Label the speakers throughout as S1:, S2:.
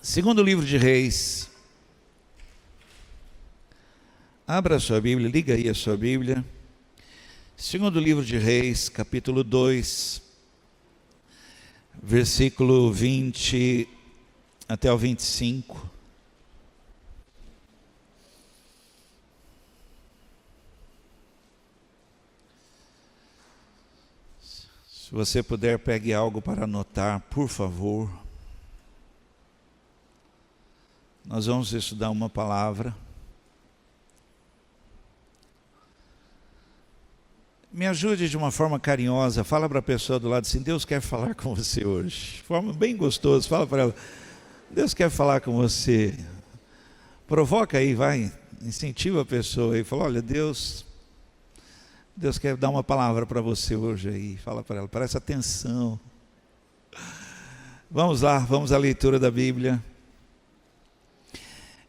S1: Segundo livro de Reis. Abra a sua Bíblia, liga aí a sua Bíblia. Segundo livro de Reis, capítulo 2, versículo 20 até o 25. Se você puder, pegue algo para anotar, por favor. Nós vamos estudar uma palavra. Me ajude de uma forma carinhosa, fala para a pessoa do lado assim: Deus quer falar com você hoje. De forma bem gostosa, fala para ela: Deus quer falar com você. Provoca aí, vai, incentiva a pessoa aí, fala: olha, Deus quer dar uma palavra para você hoje aí. Fala para ela, presta atenção. Vamos lá, vamos à leitura da Bíblia.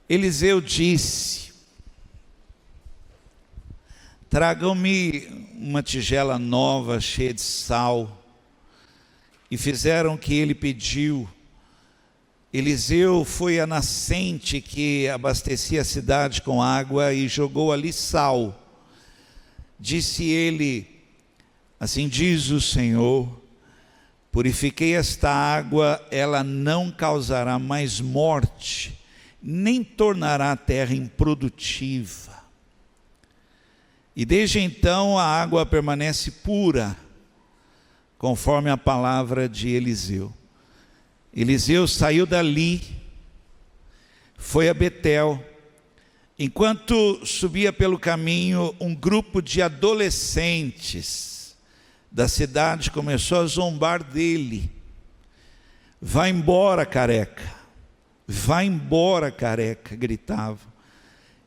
S1: Eliseu disse: tragam-me uma tigela nova cheia de sal. E fizeram o que ele pediu. Eliseu foi à nascente que abastecia a cidade com água e jogou ali sal. Disse ele: assim diz o Senhor, purifiquei esta água, ela não causará mais morte, nem tornará a terra improdutiva. E desde então a água permanece pura, conforme a palavra de Eliseu. Eliseu saiu dali, foi a Betel. Enquanto subia pelo caminho, um grupo de adolescentes da cidade começou a zombar dele. Vai embora, careca. Vai embora, careca, gritavam.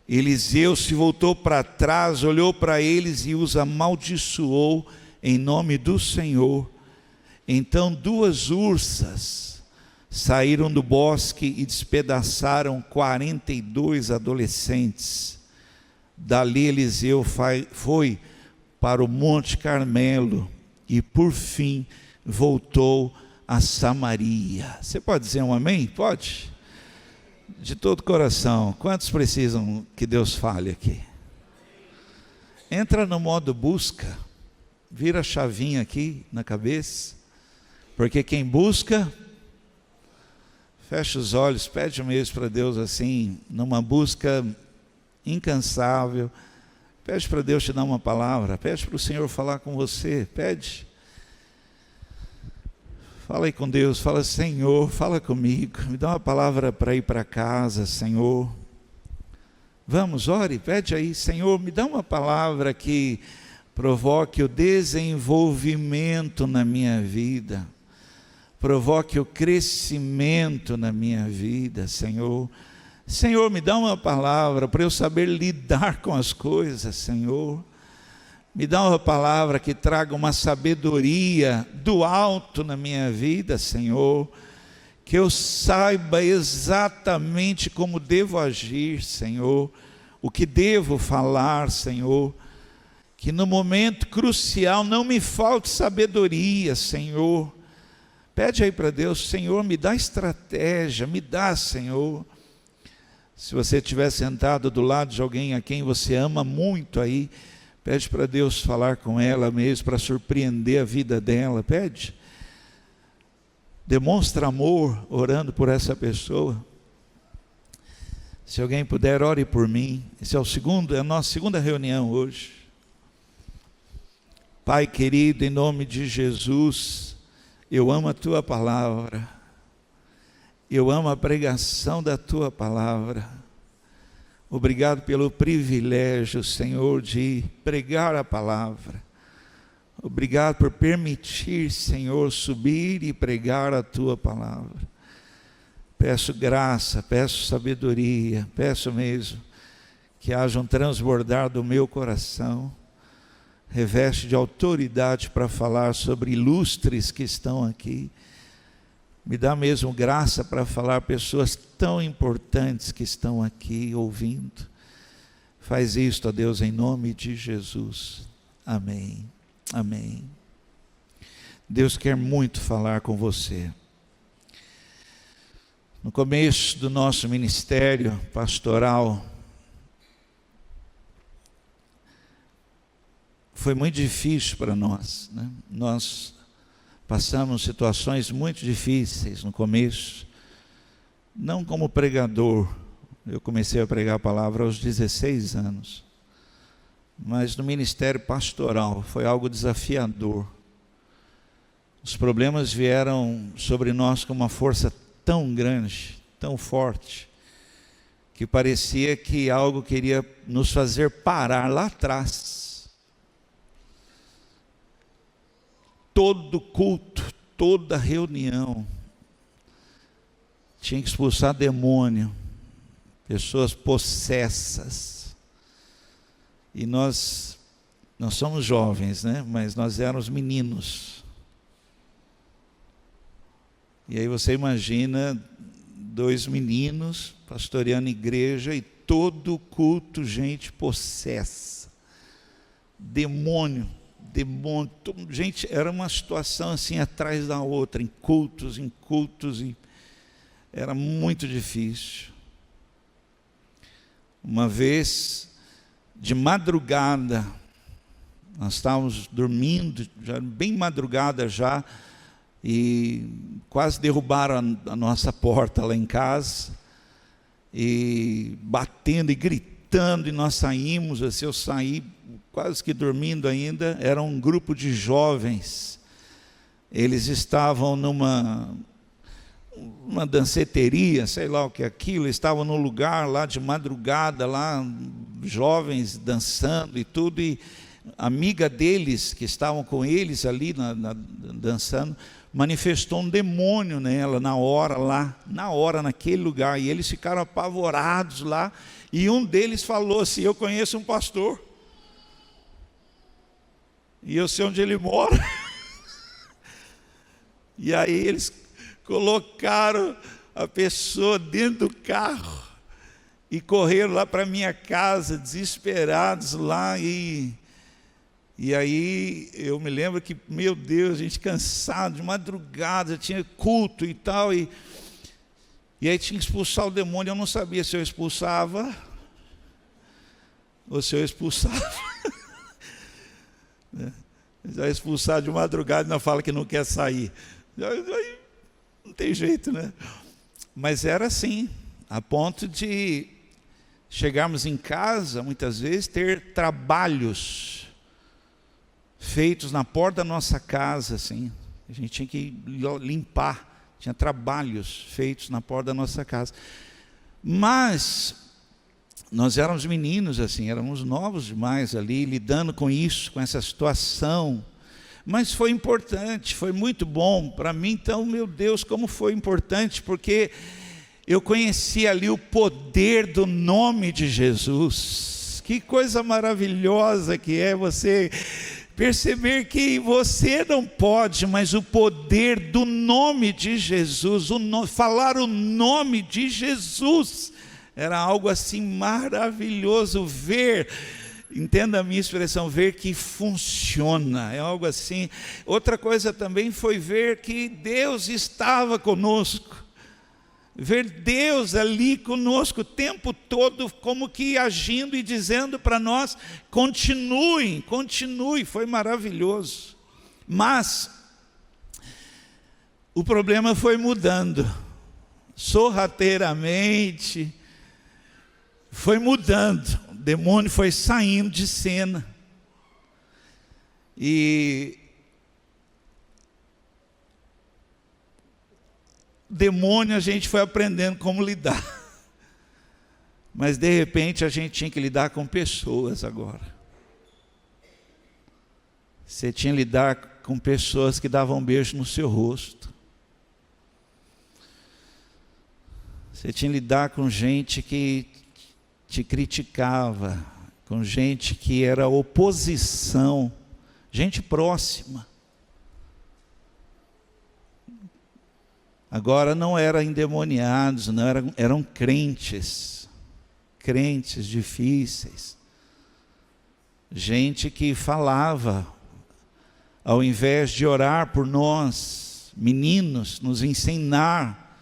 S1: Eliseu se voltou para trás, olhou para eles e os amaldiçoou em nome do Senhor. Então 2 ursas saíram do bosque e despedaçaram 42 adolescentes. Dali Eliseu foi para o Monte Carmelo e por fim voltou a Samaria. Você pode dizer um amém? Pode? De todo coração. Quantos precisam que Deus fale aqui? Entra no modo busca, vira a chavinha aqui na cabeça, porque quem busca, fecha os olhos, pede mesmo para Deus assim, numa busca incansável, pede para Deus te dar uma palavra, pede para o Senhor falar com você, pede. Fala aí com Deus, fala: Senhor, fala comigo, me dá uma palavra para ir para casa, Senhor. Vamos, ore, pede aí: Senhor, me dá uma palavra que provoque o desenvolvimento na minha vida, provoque o crescimento na minha vida, Senhor. Senhor, me dá uma palavra para eu saber lidar com as coisas, Senhor. Me dá uma palavra que traga uma sabedoria do alto na minha vida, Senhor. Que eu saiba exatamente como devo agir, Senhor. O que devo falar, Senhor. Que no momento crucial não me falte sabedoria, Senhor. Pede aí para Deus: Senhor, me dá estratégia, me dá, Senhor. Se você estiver sentado do lado de alguém a quem você ama muito aí, pede para Deus falar com ela mesmo, para surpreender a vida dela. Pede. Demonstra amor orando por essa pessoa. Se alguém puder, ore por mim. Esse é a nossa segunda reunião hoje. Pai querido, em nome de Jesus, eu amo a Tua palavra. Eu amo a pregação da Tua palavra. Obrigado pelo privilégio, Senhor, de pregar a palavra. Obrigado por permitir, Senhor, subir e pregar a Tua palavra. Peço graça, peço sabedoria, peço mesmo que haja um transbordar do meu coração. Reveste de autoridade para falar sobre ilustres que estão aqui. Me dá mesmo graça para falar pessoas tão importantes que estão aqui ouvindo. Faz isto, ó Deus, em nome de Jesus. Amém. Amém. Deus quer muito falar com você. No começo do nosso ministério pastoral, foi muito difícil para nós, né? Nós passamos situações muito difíceis no começo, não como pregador. Eu comecei a pregar a palavra aos 16 anos, mas no ministério pastoral foi algo desafiador. Os problemas vieram sobre nós com uma força tão grande, tão forte, que parecia que algo queria nos fazer parar lá atrás. Todo culto, toda reunião, tinha que expulsar demônio, pessoas possessas. E nós somos jovens, né? Mas nós éramos meninos. E aí você imagina 2 meninos pastoreando igreja e todo culto, gente possessa, demônio, gente, era uma situação assim atrás da outra, em cultos, e era muito difícil. Uma vez, de madrugada, nós estávamos dormindo, já bem madrugada já, e quase derrubaram a nossa porta lá em casa, e batendo e gritando, e nós saímos, assim, eu saí quase que dormindo ainda. Era um grupo de jovens, eles estavam numa danceteria, sei lá o que é aquilo, estavam num lugar lá de madrugada, lá, jovens dançando e tudo, e a amiga deles, que estavam com eles ali dançando, manifestou um demônio nela na hora, naquele lugar, e eles ficaram apavorados lá, e um deles falou assim: eu conheço um pastor, e eu sei onde ele mora. E aí eles colocaram a pessoa dentro do carro e correram lá para minha casa, desesperados lá, e aí eu me lembro que, meu Deus, a gente cansado, de madrugada, tinha culto e tal, e aí tinha que expulsar o demônio. Eu não sabia se eu expulsava ou se eu expulsava. Já expulsar de madrugada, não fala que não quer sair, aí não tem jeito, né? Mas era assim, a ponto de chegarmos em casa, muitas vezes, ter trabalhos feitos na porta da nossa casa, assim. A gente tinha que limpar, tinha trabalhos feitos na porta da nossa casa. Mas nós éramos meninos, assim, éramos novos demais ali, lidando com isso, com essa situação. Mas foi importante, foi muito bom para mim. Então, meu Deus, como foi importante, porque eu conheci ali o poder do nome de Jesus. Que coisa maravilhosa que é você perceber que você não pode, mas o poder do nome de Jesus, falar o nome de Jesus, era algo assim maravilhoso. Ver, entenda a minha expressão, ver que funciona, é algo assim. Outra coisa também foi ver que Deus estava conosco, ver Deus ali conosco o tempo todo, como que agindo e dizendo para nós: continue, foi maravilhoso. Mas o problema foi mudando, sorrateiramente, foi mudando, o demônio foi saindo de cena, e demônio a gente foi aprendendo como lidar, mas de repente a gente tinha que lidar com pessoas agora. Você tinha que lidar com pessoas que davam um beijo no seu rosto, você tinha que lidar com gente que te criticava, com gente que era oposição, gente próxima. Agora não eram endemoniados, não eram crentes difíceis, gente que falava, ao invés de orar por nós, meninos, nos ensinar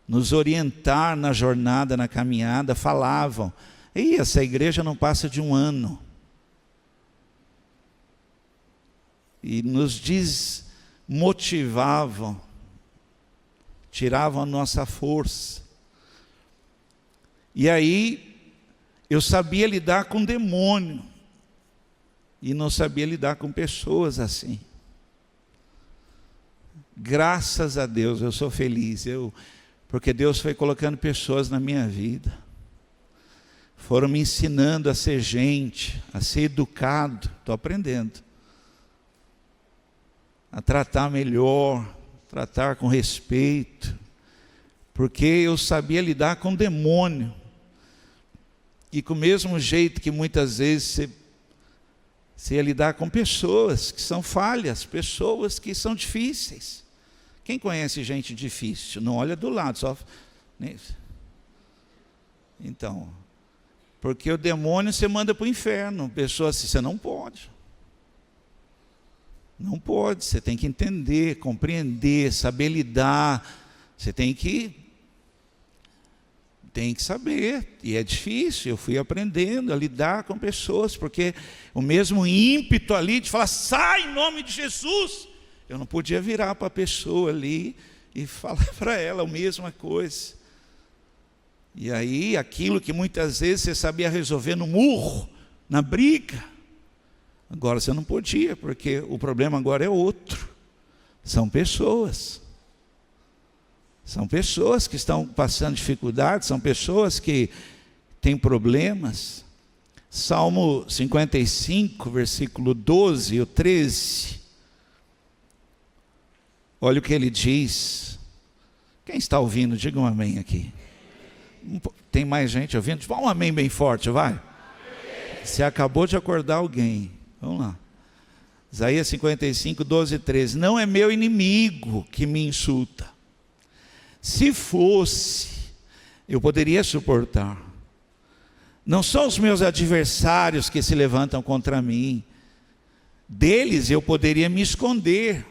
S1: nos orientar na jornada, na caminhada, falavam: "Ei, essa igreja não passa de um ano". E nos desmotivavam, tiravam a nossa força. E aí eu sabia lidar com demônio e não sabia lidar com pessoas assim. Graças a Deus eu sou feliz, porque Deus foi colocando pessoas na minha vida, foram me ensinando a ser gente, a ser educado. Estou aprendendo a tratar melhor, tratar com respeito, porque eu sabia lidar com demônio. E com o mesmo jeito que muitas vezes você ia lidar com pessoas que são falhas, pessoas que são difíceis. Quem conhece gente difícil? Não olha do lado, só... Então, porque o demônio você manda para o inferno. Pessoa assim, você não pode. Não pode, você tem que entender, compreender, saber lidar. Você tem que saber, e é difícil. Eu fui aprendendo a lidar com pessoas, porque o mesmo ímpeto ali de falar: sai em nome de Jesus, eu não podia virar para a pessoa ali e falar para ela a mesma coisa. E aí aquilo que muitas vezes você sabia resolver no murro, na briga, agora você não podia, porque o problema agora é outro. São pessoas. São pessoas que estão passando dificuldades, são pessoas que têm problemas. Salmo 55, versículo 12 e 13. Olha o que ele diz. Quem está ouvindo, diga um amém aqui. Tem mais gente ouvindo? Fala um amém bem forte, vai. Você acabou de acordar alguém. Vamos lá. Isaías 55, 12 e 13. Não é meu inimigo que me insulta. Se fosse, eu poderia suportar. Não são os meus adversários que se levantam contra mim. Deles eu poderia me esconder.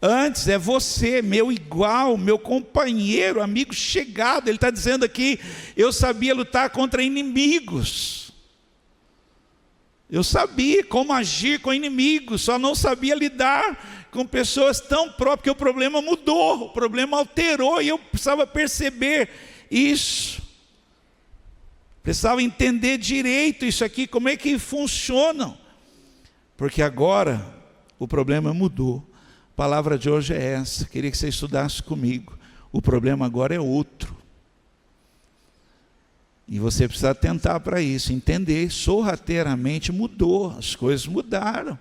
S1: Antes é você, meu igual, meu companheiro, amigo chegado. Ele está dizendo aqui: eu sabia lutar contra inimigos. Eu sabia como agir com inimigos, só não sabia lidar com pessoas tão próprias, porque o problema mudou, o problema alterou, e eu precisava perceber isso. Precisava entender direito isso aqui, como é que funcionam. Porque agora o problema mudou. A palavra de hoje é essa, queria que você estudasse comigo. O problema agora é outro. E você precisa atentar para isso, entender, sorrateiramente mudou, as coisas mudaram.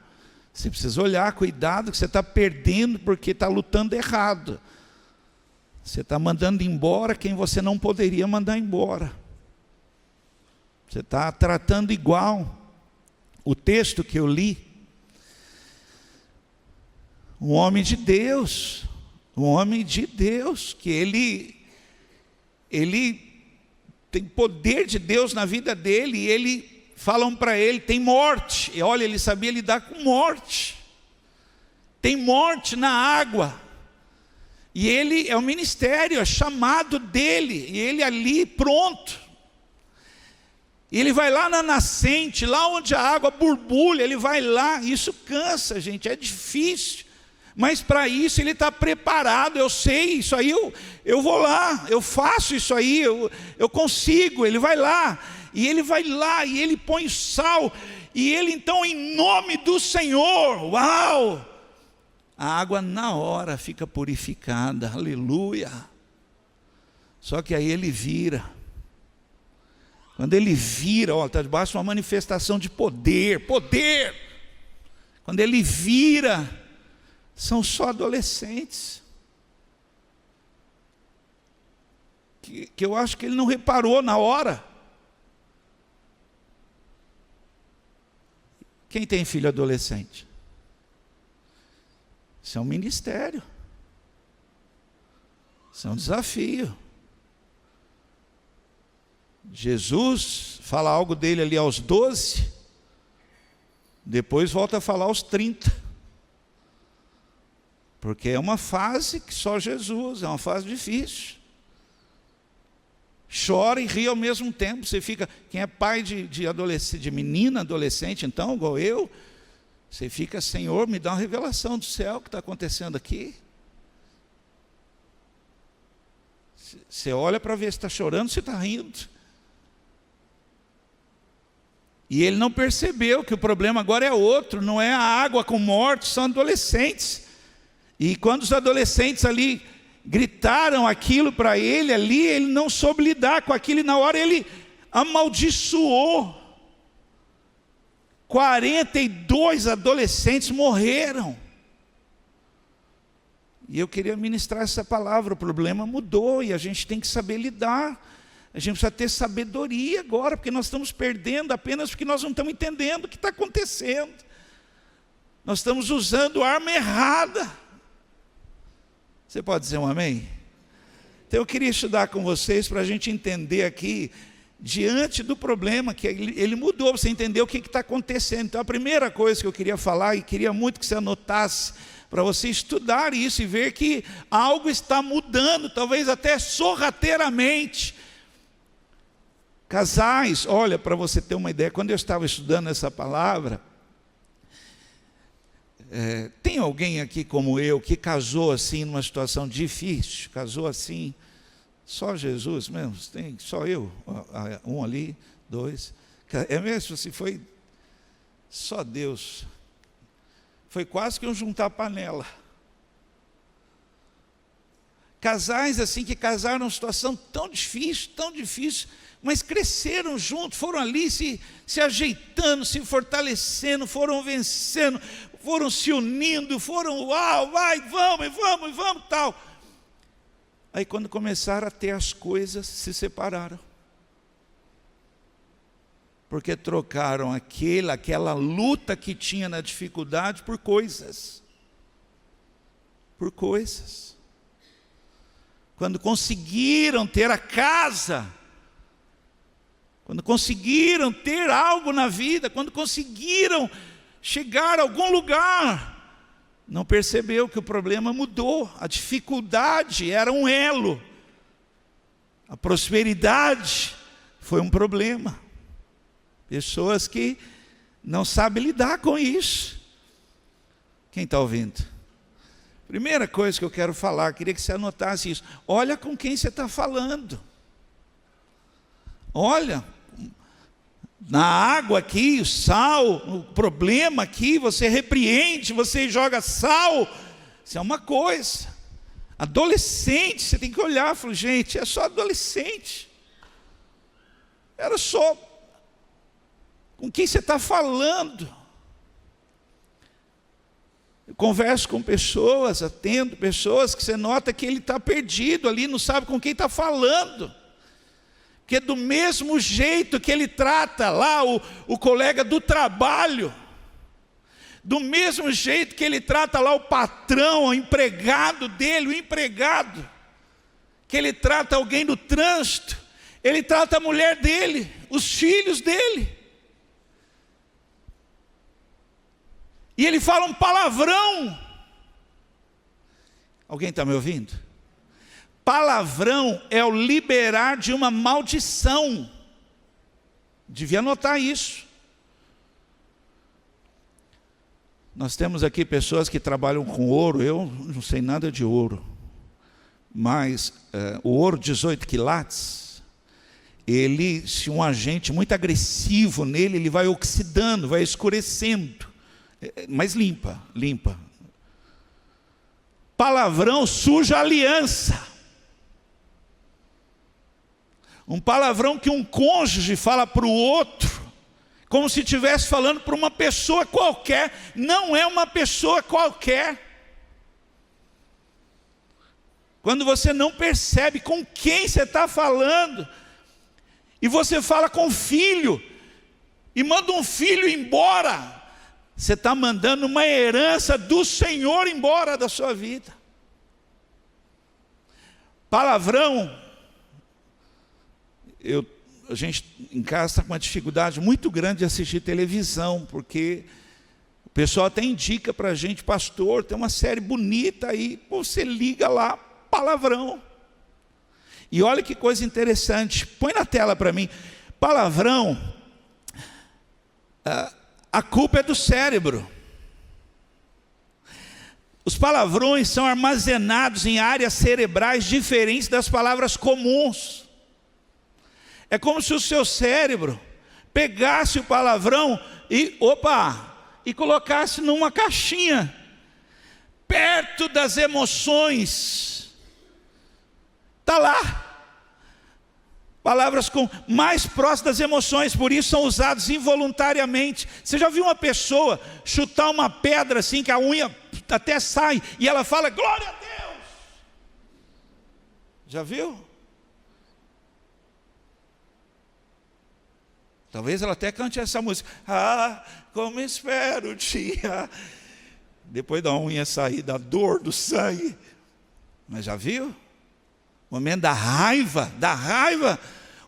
S1: Você precisa olhar, cuidado que você está perdendo porque está lutando errado. Você está mandando embora quem você não poderia mandar embora. Você está tratando igual. O texto que eu li, um homem de Deus, que ele tem poder de Deus na vida dele, e ele, falam para ele, tem morte, e olha, ele sabia lidar com morte, tem morte na água, e ele é o ministério, é chamado dele, e ele ali pronto, e ele vai lá na nascente, lá onde a água borbulha, ele vai lá. Isso cansa, gente, é difícil, mas para isso ele está preparado. Eu sei, isso aí eu vou lá, eu faço isso aí, eu consigo. Ele vai lá, e ele põe sal, e ele então, em nome do Senhor, uau, a água na hora fica purificada, aleluia. Só que aí ele vira. Quando ele vira, está debaixo de uma manifestação de poder. Quando ele vira, são só adolescentes. Que eu acho que ele não reparou na hora. Quem tem filho adolescente? Isso é um ministério. Isso é um desafio. Jesus fala algo dele ali aos 12, depois volta a falar aos 30, porque é uma fase que só Jesus, é uma fase difícil. chora e ri ao mesmo tempo. Você fica, quem é pai de adolescente, de menina, adolescente, então, igual eu, você fica, Senhor, me dá uma revelação do céu, o que está acontecendo aqui. Você olha para ver se está chorando, se está rindo. E ele não percebeu que o problema agora é outro, não é a água com morte, são adolescentes. E quando os adolescentes ali gritaram aquilo para ele ali, ele não soube lidar com aquilo, e na hora ele amaldiçoou. 42 adolescentes morreram. E eu queria ministrar essa palavra, o problema mudou e a gente tem que saber lidar. A gente precisa ter sabedoria agora, porque nós estamos perdendo apenas porque nós não estamos entendendo o que está acontecendo. Nós estamos usando a arma errada. Você pode dizer um amém? Então eu queria estudar com vocês para a gente entender aqui, diante do problema, que ele mudou, para você entender o que está acontecendo. Então a primeira coisa que eu queria falar, e queria muito que você anotasse, para você estudar isso e ver que algo está mudando, talvez até sorrateiramente. Casais, olha, para você ter uma ideia, quando eu estava estudando essa palavra, tem alguém aqui como eu, que casou assim, numa situação difícil, casou assim, só Jesus mesmo, tem só eu, um ali, dois, é mesmo, assim, foi só Deus, foi quase que um juntar panela. Casais assim, que casaram numa situação tão difícil, mas cresceram juntos, foram ali se ajeitando, se fortalecendo, foram vencendo, foram se unindo, foram, uau, vai, vamos, tal. Aí quando começaram a ter as coisas, se separaram. Porque trocaram aquela luta que tinha na dificuldade por coisas. Por coisas. Quando conseguiram ter a casa, quando conseguiram ter algo na vida, quando conseguiram chegar a algum lugar, não percebeu que o problema mudou. A dificuldade era um elo, a prosperidade foi um problema. Pessoas que não sabem lidar com isso. Quem está ouvindo? Primeira coisa que eu quero falar, queria que você anotasse isso. Olha com quem você está falando. Olha, na água aqui, o sal, o problema aqui, você repreende, você joga sal. Isso é uma coisa. Adolescente, você tem que olhar e falar, gente, é só adolescente. Era só com quem você está falando. Eu converso com pessoas, atendo pessoas que você nota que ele está perdido ali, não sabe com quem está falando. Porque do mesmo jeito que ele trata lá o colega do trabalho, do mesmo jeito que ele trata lá o patrão, o empregado dele, o empregado, que ele trata alguém do trânsito, ele trata a mulher dele, os filhos dele. E ele fala um palavrão. Alguém está me ouvindo? Palavrão é o liberar de uma maldição. Devia anotar isso. Nós temos aqui pessoas que trabalham com ouro. Eu não sei nada de ouro. Mas o ouro 18 quilates, ele, se um agente muito agressivo nele, ele vai oxidando, vai escurecendo. Mas limpa. Palavrão suja a aliança. Um palavrão que um cônjuge fala para o outro, como se estivesse falando para uma pessoa qualquer, não é uma pessoa qualquer. Quando você não percebe com quem você está falando, e você fala com o filho, e manda um filho embora, você está mandando uma herança do Senhor embora da sua vida. Palavrão, a gente em casa está com uma dificuldade muito grande de assistir televisão, porque o pessoal até indica para a gente, pastor, tem uma série bonita aí, você liga lá, palavrão. E olha que coisa interessante, põe na tela para mim. Palavrão, a culpa é do cérebro. Os palavrões são armazenados em áreas cerebrais diferentes das palavras comuns. É como se o seu cérebro pegasse o palavrão e colocasse numa caixinha, perto das emoções. Está lá. Palavras mais próximas das emoções, por isso são usados involuntariamente. Você já viu uma pessoa chutar uma pedra assim, que a unha até sai, e ela fala, glória a Deus? Já viu? Talvez ela até cante essa música. Ah, como espero o dia. Depois da unha sair, da dor, do sangue. Mas já viu? O momento da raiva,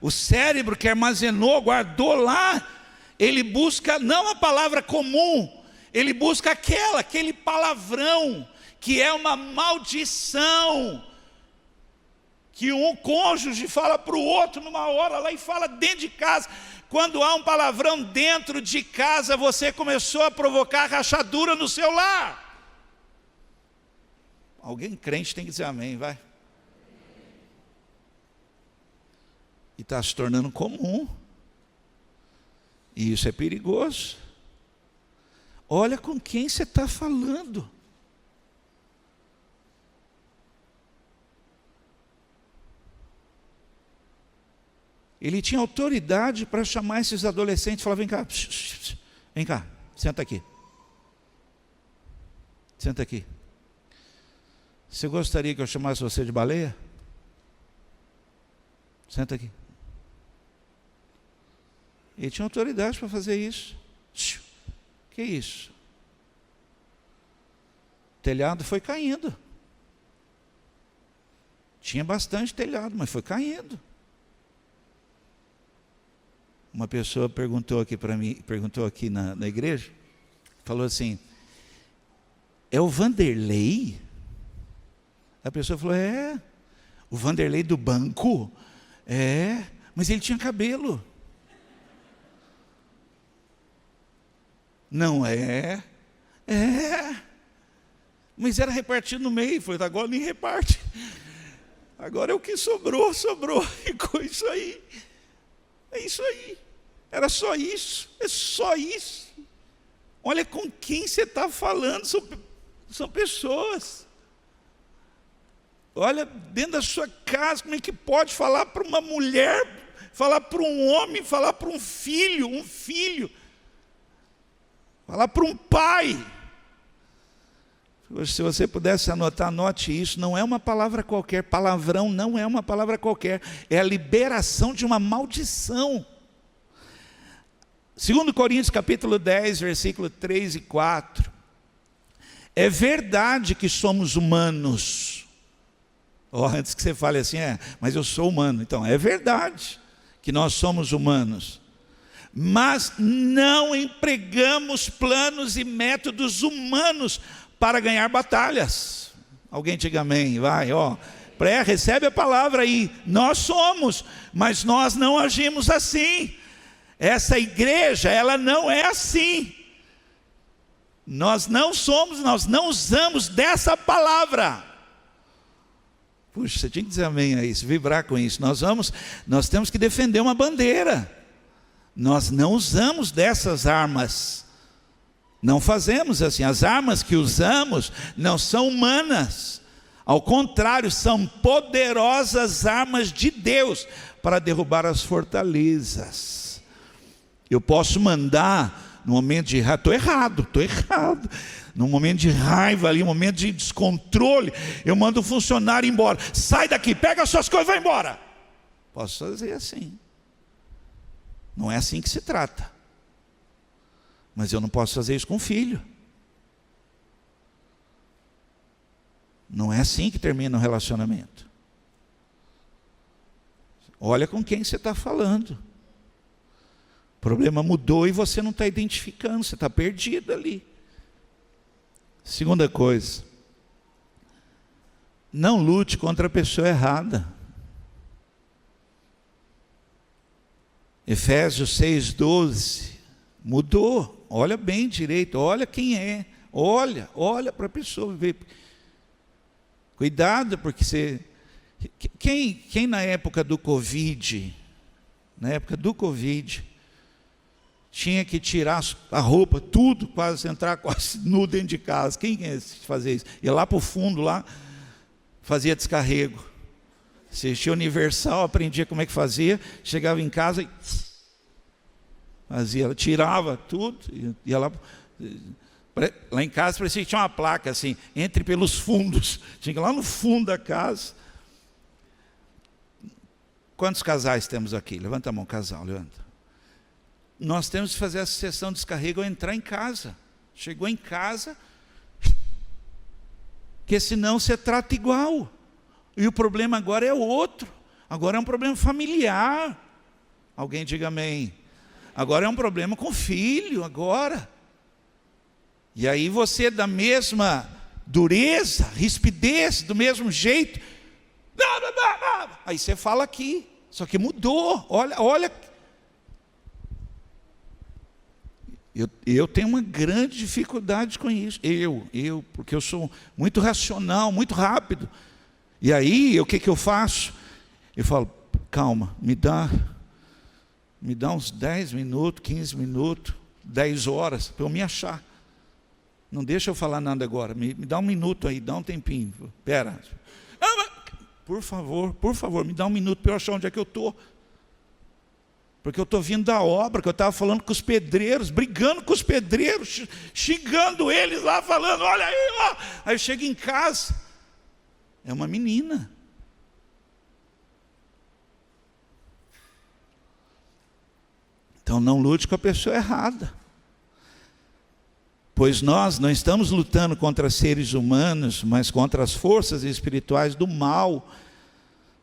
S1: o cérebro que armazenou, guardou lá, ele busca não a palavra comum, ele busca aquele palavrão, que é uma maldição, que um cônjuge fala para o outro numa hora lá e fala dentro de casa. Quando há um palavrão dentro de casa, você começou a provocar rachadura no seu lar. Alguém crente tem que dizer amém, vai. E está se tornando comum. E isso é perigoso. Olha com quem você está falando. Ele tinha autoridade para chamar esses adolescentes e falar, vem cá, senta aqui. Senta aqui. Você gostaria que eu chamasse você de baleia? Senta aqui. Ele tinha autoridade para fazer isso. Que isso? O telhado foi caindo. Tinha bastante telhado, mas foi caindo. Uma pessoa perguntou aqui para mim, na igreja, falou assim, é o Vanderlei? A pessoa falou, o Vanderlei do banco? Mas ele tinha cabelo. Não é? Mas era repartido no meio. Falei, agora nem reparte. Agora é o que sobrou. Ficou isso aí. É isso aí. Era só isso. É só isso. Olha com quem você está falando. São pessoas. Olha dentro da sua casa, como é que pode falar para uma mulher, falar para um homem, falar para um filho, falar para um pai. Se você pudesse anotar, anote isso, não é uma palavra qualquer, palavrão não é uma palavra qualquer, é a liberação de uma maldição. 2 Coríntios capítulo 10, versículo 3 e 4. É verdade que somos humanos. Antes que você fale assim, mas eu sou humano. Então, é verdade que nós somos humanos. Mas não empregamos planos e métodos humanos para ganhar batalhas. Alguém diga amém, vai, recebe a palavra aí. Nós somos, mas nós não agimos assim. Essa igreja, ela não é assim. Nós não somos, nós não usamos dessa palavra. Puxa, você tinha que dizer amém a isso, vibrar com isso. Nós temos que defender uma bandeira. Nós não usamos dessas armas. Não fazemos assim. As armas que usamos não são humanas. Ao contrário, são poderosas armas de Deus para derrubar as fortalezas. Eu posso mandar no momento de raiva, estou errado. No momento de raiva ali, no momento de descontrole, eu mando um funcionário embora. Sai daqui, pega as suas coisas e vai embora. Posso fazer assim. Não é assim que se trata. Mas eu não posso fazer isso com o filho. Não é assim que termina o relacionamento. Olha com quem você está falando. O problema mudou e você não está identificando, você está perdido ali. Segunda coisa, não lute contra a pessoa errada. Efésios 6,12, mudou. Olha bem direito, olha quem é, olha para a pessoa ver. Cuidado, porque você... Quem na época do Covid, tinha que tirar a roupa, tudo, quase entrar quase nu dentro de casa? Quem fazia isso? Ia lá para o fundo, lá, fazia descarrego. Assistia Universal, aprendia como é que fazia, chegava em casa e fazia, tirava tudo, ia lá em casa parecia que tinha uma placa assim, entre pelos fundos, tinha que ir lá no fundo da casa. Quantos casais temos aqui? Levanta a mão, casal, levanta. Nós temos que fazer essa sessão de descarrego ao entrar em casa. Chegou em casa, porque senão você trata igual. E o problema agora é outro. Agora é um problema familiar. Alguém diga amém. Agora é um problema com o filho, agora. E aí você, da mesma dureza, rispidez, do mesmo jeito, aí você fala aqui. Só que mudou. Olha. Eu tenho uma grande dificuldade com isso. Porque eu sou muito racional, muito rápido. E aí, o que eu faço? Eu falo, calma, me dá uns 10 minutos, 15 minutos, 10 horas, para eu me achar. Não deixa eu falar nada agora, me dá um minuto aí, dá um tempinho. Espera. Por favor, me dá um minuto para eu achar onde é que eu estou. Porque eu estou vindo da obra, que eu estava falando com os pedreiros, brigando com os pedreiros, xingando eles lá, falando, olha aí, ó. Aí eu chego em casa, é uma menina. Então não lute com a pessoa errada. Pois nós não estamos lutando contra seres humanos, mas contra as forças espirituais do mal,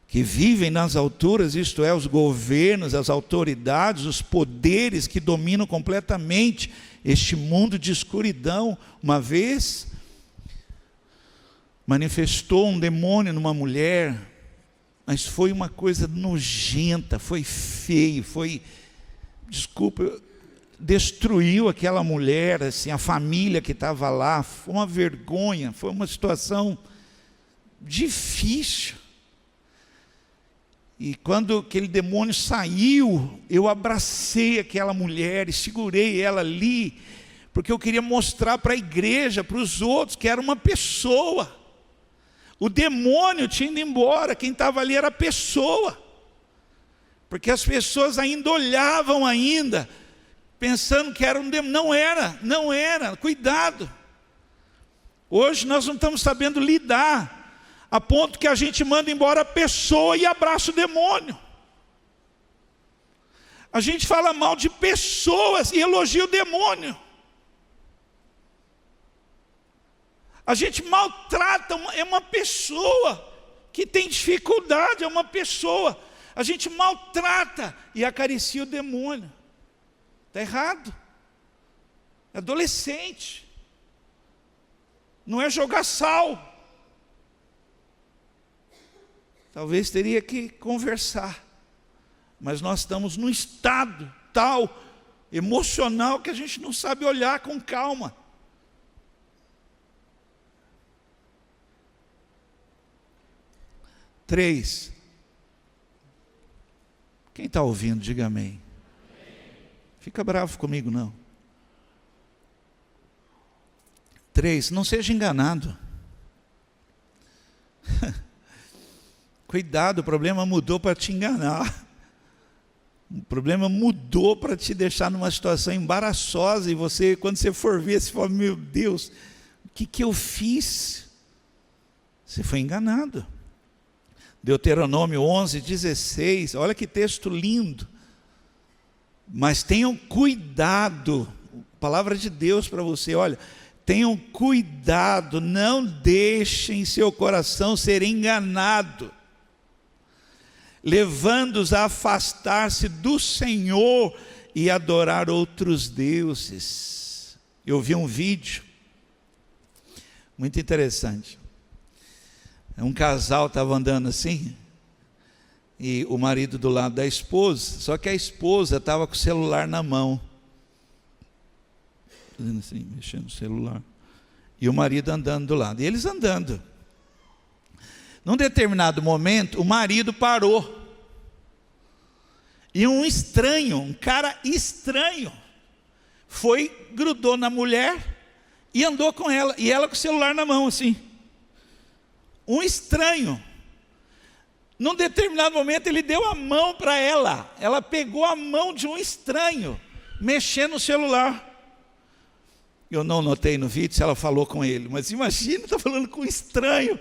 S1: que vivem nas alturas, isto é, os governos, as autoridades, os poderes que dominam completamente este mundo de escuridão. Uma vez manifestou um demônio numa mulher, mas foi uma coisa nojenta, foi feio, destruiu aquela mulher, assim, a família que estava lá, foi uma vergonha, foi uma situação difícil. E quando aquele demônio saiu, eu abracei aquela mulher e segurei ela ali, porque eu queria mostrar para a igreja, para os outros, que era uma pessoa. O demônio tinha ido embora, quem estava ali era a pessoa. Porque as pessoas ainda olhavam ainda, pensando que era um demônio. Não era, cuidado. Hoje nós não estamos sabendo lidar, a ponto que a gente manda embora a pessoa e abraça o demônio. A gente fala mal de pessoas e elogia o demônio. A gente maltrata uma pessoa que tem dificuldade, é uma pessoa. A gente maltrata e acaricia o demônio. Está errado. É adolescente. Não é jogar sal. Talvez teria que conversar. Mas nós estamos num estado tal, emocional, que a gente não sabe olhar com calma. Três. Quem está ouvindo, diga amém. Fica bravo comigo, não. 3, não seja enganado. Cuidado, o problema mudou para te enganar. O problema mudou para te deixar numa situação embaraçosa. E você, quando você for ver, você fala, meu Deus, o que eu fiz? Você foi enganado. Deuteronômio 11:16, olha que texto lindo. Mas tenham cuidado, palavra de Deus para você, olha, tenham cuidado, não deixem seu coração ser enganado, levando-os a afastar-se do Senhor e adorar outros deuses. Eu vi um vídeo muito interessante. Um casal estava andando assim, e o marido do lado da esposa, só que a esposa estava com o celular na mão, fazendo assim, mexendo no celular, e o marido andando do lado, e eles andando. Num determinado momento, o marido parou, e um estranho, um cara estranho, foi, grudou na mulher e andou com ela, e ela com o celular na mão assim. Um estranho. Num determinado momento ele deu a mão para ela, ela pegou a mão de um estranho, mexendo no celular. Eu não notei no vídeo se ela falou com ele, mas imagina, está falando com um estranho,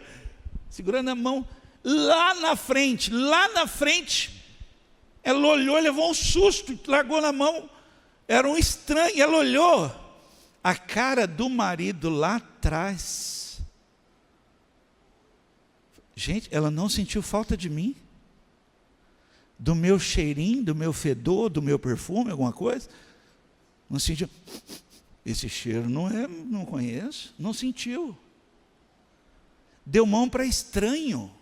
S1: segurando a mão, lá na frente, ela olhou, levou um susto, largou na mão, era um estranho, ela olhou, a cara do marido lá atrás. Gente, ela não sentiu falta de mim? Do meu cheirinho, do meu fedor, do meu perfume, alguma coisa? Não sentiu. Esse cheiro não conheço. Não sentiu. Deu mão para estranho.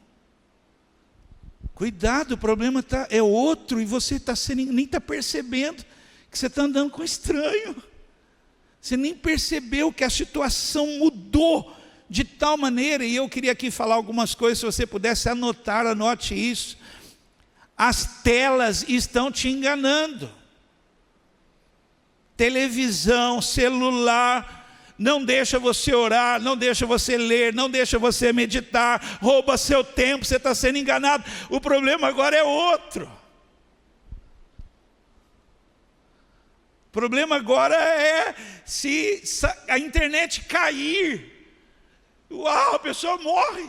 S1: Cuidado, o problema é outro e você nem está percebendo que você está andando com estranho. Você nem percebeu que a situação mudou de tal maneira, e eu queria aqui falar algumas coisas, se você pudesse anotar, anote isso. As telas estão te enganando. Televisão, celular, não deixa você orar, não deixa você ler, não deixa você meditar, rouba seu tempo, você está sendo enganado. O problema agora é outro. O problema agora é se a internet cair. Uau, a pessoa morre,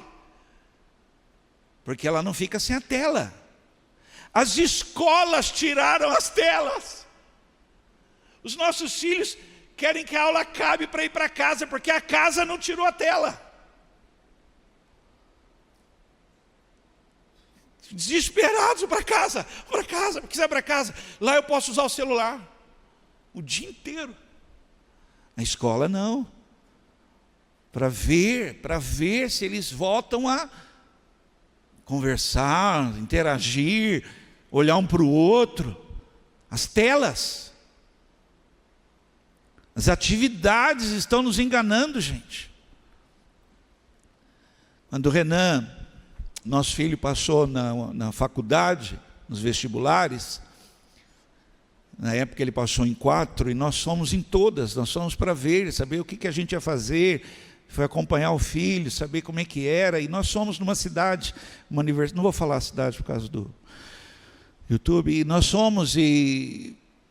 S1: porque ela não fica sem a tela. As escolas tiraram as telas. Os nossos filhos querem que a aula acabe para ir para casa, porque a casa não tirou a tela. Desesperados, para casa, porque sai para casa. Lá eu posso usar o celular o dia inteiro. Na escola não. Para ver se eles voltam a conversar, interagir, olhar um para o outro. As telas, as atividades estão nos enganando, gente. Quando o Renan, nosso filho, passou na faculdade, nos vestibulares, na época ele passou em 4, e nós fomos em todas, nós fomos para ver, saber o que a gente ia fazer, foi acompanhar o filho, saber como é que era, e nós fomos numa cidade, uma universidade, não vou falar a cidade por causa do YouTube, e nós fomos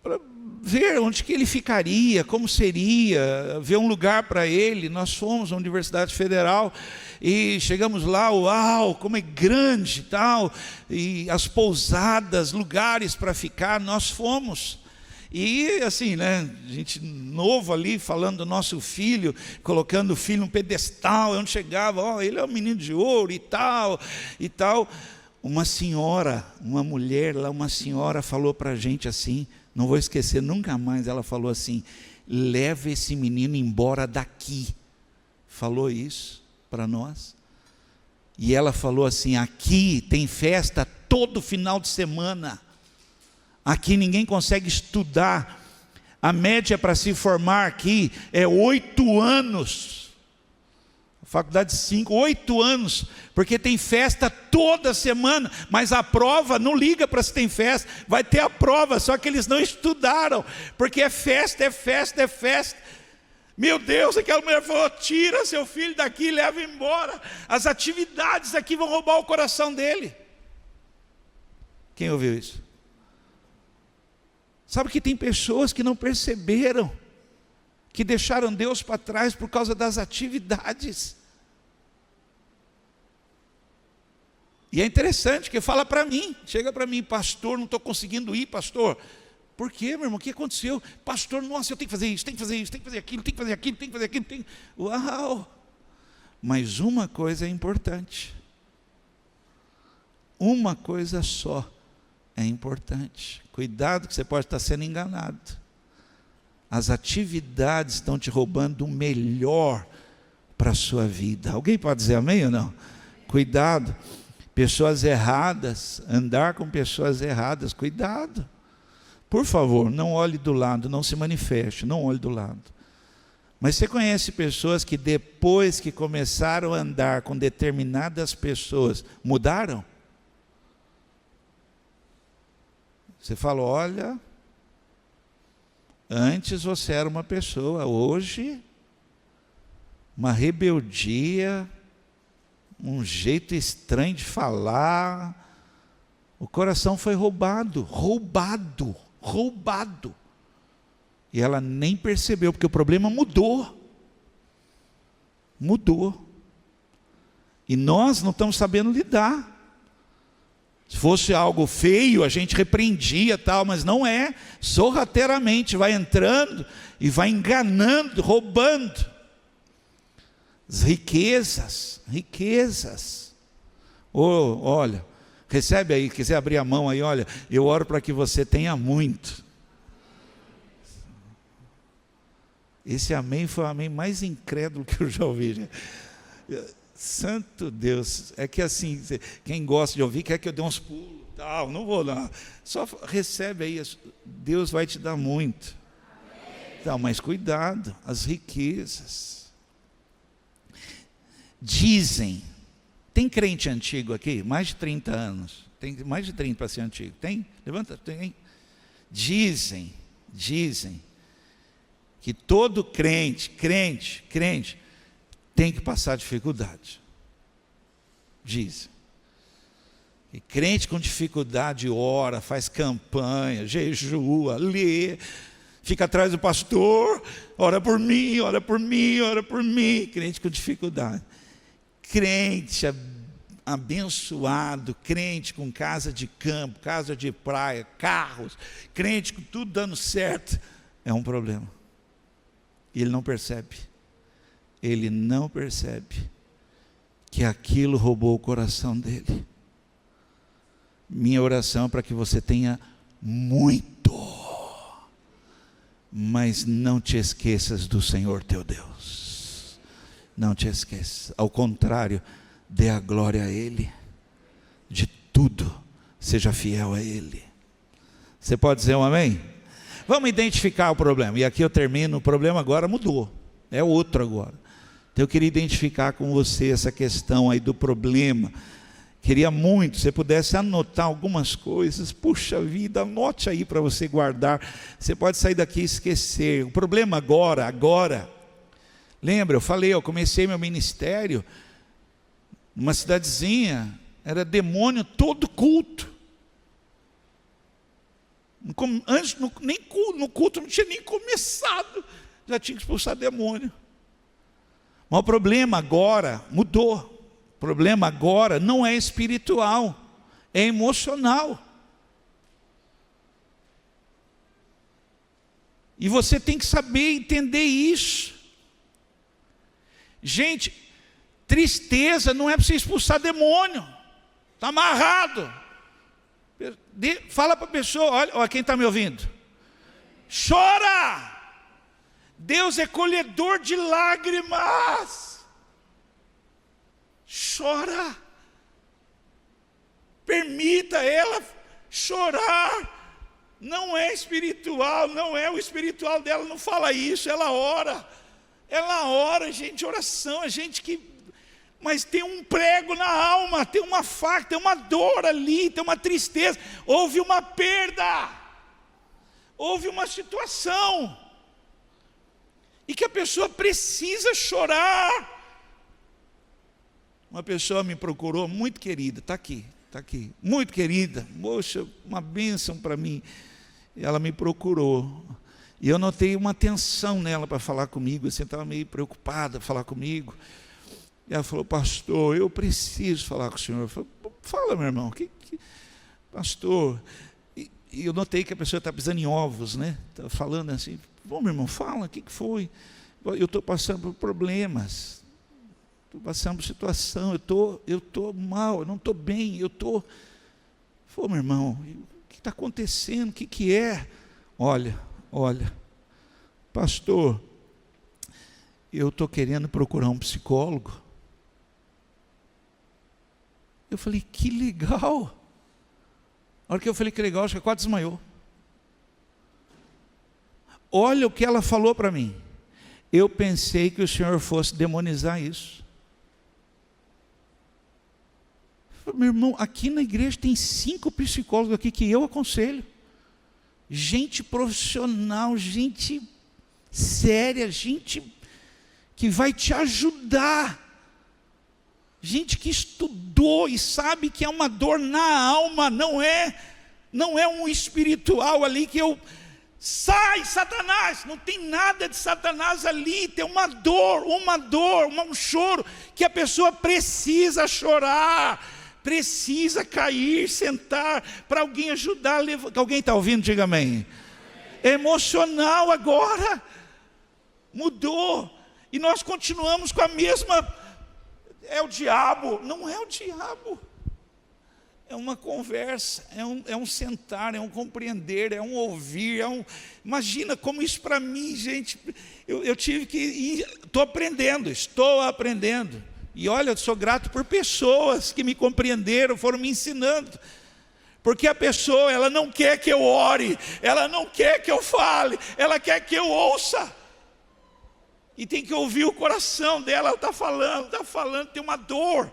S1: para ver onde que ele ficaria, como seria, ver um lugar para ele. Nós fomos à Universidade Federal, e chegamos lá, uau, como é grande e tal, e as pousadas, lugares para ficar, nós fomos. E assim, né, gente novo ali, falando do nosso filho, colocando o filho num pedestal, onde chegava, ó, ele é um menino de ouro e tal, e tal. Uma senhora, uma mulher lá, uma senhora falou para a gente assim, não vou esquecer nunca mais, ela falou assim: leva esse menino embora daqui. Falou isso para nós. E ela falou assim: aqui tem festa todo final de semana. Aqui ninguém consegue estudar. A média para se formar aqui é 8 anos. A faculdade 5, 8 anos. Porque tem festa toda semana. Mas a prova não liga para se tem festa. Vai ter a prova, só que eles não estudaram. Porque é festa, é festa, é festa. Meu Deus, aquela mulher falou: tira seu filho daqui e leva embora. As atividades aqui vão roubar o coração dele. Quem ouviu isso? Sabe que tem pessoas que não perceberam, que deixaram Deus para trás por causa das atividades. E é interessante que fala para mim, chega para mim: pastor, não estou conseguindo ir, pastor. Por quê, meu irmão? O que aconteceu? Pastor, nossa, eu tenho que fazer isso, tenho que fazer isso, tenho que fazer aquilo, tenho que fazer aquilo, tenho que fazer aquilo. Uau! Mas uma coisa é importante. Uma coisa só é importante. Cuidado, que você pode estar sendo enganado. As atividades estão te roubando o melhor para a sua vida. Alguém pode dizer amém ou não? Cuidado. pessoas erradas, andar com pessoas erradas, cuidado. Por favor, não olhe do lado, não se manifeste, não olhe do lado. Mas você conhece pessoas que depois que começaram a andar com determinadas pessoas, mudaram? Você fala, olha, antes você era uma pessoa, hoje, uma rebeldia, um jeito estranho de falar, o coração foi roubado. E ela nem percebeu, porque o problema mudou. E nós não estamos sabendo lidar. Se fosse algo feio, a gente repreendia tal, mas não é. Sorrateiramente vai entrando e vai enganando, roubando. As riquezas. Olha, recebe aí, quiser abrir a mão aí, olha, eu oro para que você tenha muito. Esse amém foi o amém mais incrédulo que eu já ouvi. Santo Deus, é que assim, quem gosta de ouvir quer que eu dê uns pulos, tal, não vou lá. Só recebe aí, Deus vai te dar muito. Então, mas cuidado, as riquezas. Dizem, tem crente antigo aqui? Mais de 30 anos. Tem mais de 30 para ser antigo. Tem? Levanta, tem. Dizem que todo crente tem que passar dificuldade. Dizem. E crente com dificuldade ora, faz campanha, jejua, lê, fica atrás do pastor, ora por mim. Crente com dificuldade. Crente abençoado, crente com casa de campo, casa de praia, carros, crente com tudo dando certo, é um problema. E ele não percebe que aquilo roubou o coração dele. Minha oração é para que você tenha muito, mas não te esqueças do Senhor teu Deus. Não te esqueças. Ao contrário, dê a glória a Ele. De tudo, seja fiel a Ele. Você pode dizer um amém? Vamos identificar o problema. E aqui eu termino. O problema agora mudou. É outro agora. Então eu queria identificar com você essa questão aí do problema. Queria muito, se você pudesse anotar algumas coisas. Puxa vida, anote aí para você guardar. Você pode sair daqui e esquecer. O problema agora. Lembra, eu comecei meu ministério numa cidadezinha, era demônio todo culto. Antes, nem no culto não tinha nem começado, já tinha que expulsar demônio. Mas o problema agora mudou. O problema agora não é espiritual, é emocional. E você tem que saber entender isso. Gente, tristeza não é para você expulsar demônio. Está amarrado. Fala para a pessoa, olha quem está me ouvindo. Chora. Deus é colhedor de lágrimas. Chora. Permita ela chorar. Não é espiritual, não é o espiritual dela, não fala isso, ela ora. Ela ora, gente, oração, mas tem um prego na alma, tem uma faca, tem uma dor ali, tem uma tristeza, houve uma perda, houve uma situação, e que a pessoa precisa chorar. Uma pessoa me procurou, muito querida, está aqui, muito querida, poxa, uma bênção para mim, ela me procurou, e eu notei uma tensão nela para falar comigo, assim, estava meio preocupada para falar comigo. E ela falou, pastor, eu preciso falar com o senhor. Eu falei, fala, meu irmão, pastor. E eu notei que a pessoa está pisando em ovos, né? Está falando assim, bom, meu irmão, fala, o que foi? Eu estou passando por problemas, estou passando por situação, eu estou mal, eu não estou bem, Pô, meu irmão, o que está acontecendo? O que é? Olha, pastor, eu estou querendo procurar um psicólogo. Eu falei, que legal. A hora que eu falei que legal, acho que quase desmaiou. Olha o que ela falou para mim. Eu pensei que o Senhor fosse demonizar isso. Meu irmão, aqui na igreja tem 5 psicólogos aqui que eu aconselho. Gente profissional, gente séria, gente que vai te ajudar. Gente que estudou e sabe que é uma dor na alma, não é um espiritual ali que eu... Sai, Satanás! Não tem nada de Satanás ali, tem uma dor, um choro, que a pessoa precisa chorar, precisa cair, sentar, para alguém ajudar. Alguém está ouvindo? Diga amém. É emocional agora, mudou, e nós continuamos com a mesma... É o diabo. Não é o diabo. É uma conversa, é um sentar, é um compreender, é um ouvir, imagina como isso para mim, gente, eu tive que ir, estou aprendendo, e olha, eu sou grato por pessoas que me compreenderam, foram me ensinando, porque a pessoa, ela não quer que eu ore, ela não quer que eu fale, ela quer que eu ouça, e tem que ouvir o coração dela, ela está falando, tem uma dor,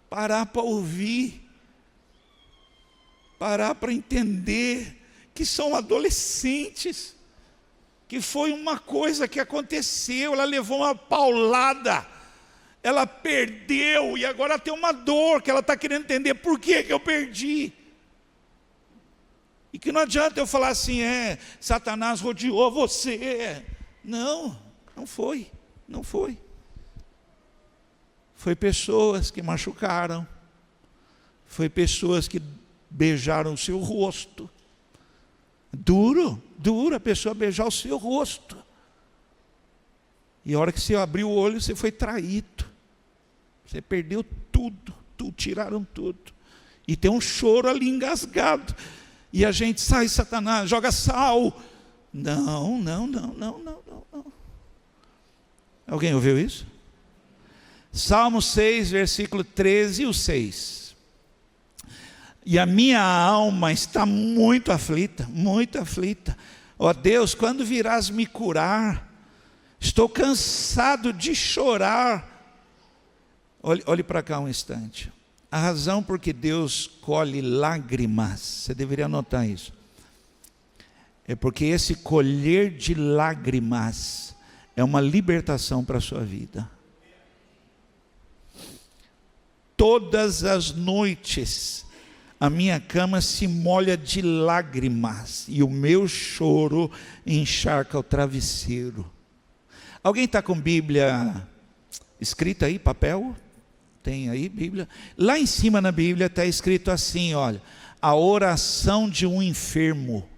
S1: parar para ouvir, parar para entender que são adolescentes, que foi uma coisa que aconteceu, ela levou uma paulada, ela perdeu, e agora tem uma dor que ela está querendo entender, por que eu perdi? E que não adianta eu falar assim, Satanás rodeou você, não foi, foi pessoas que machucaram, foi pessoas que beijaram o seu rosto, duro a pessoa beijar o seu rosto, e a hora que você abriu o olho, você foi traído, você perdeu tudo, tiraram tudo, e tem um choro ali engasgado, e a gente sai, Satanás, joga sal, não, alguém ouviu isso? Salmo 6, versículo 13 e o 6, e a minha alma está muito aflita, ó Deus, quando virás me curar? Estou cansado de chorar. Olhe para cá um instante, a razão por que Deus colhe lágrimas, você deveria anotar isso, é porque esse colher de lágrimas é uma libertação para a sua vida. Todas as noites a minha cama se molha de lágrimas, e o meu choro encharca o travesseiro. Alguém está com Bíblia escrita aí, papel? Tem aí Bíblia? Lá em cima na Bíblia está escrito assim, olha, a oração de um enfermo.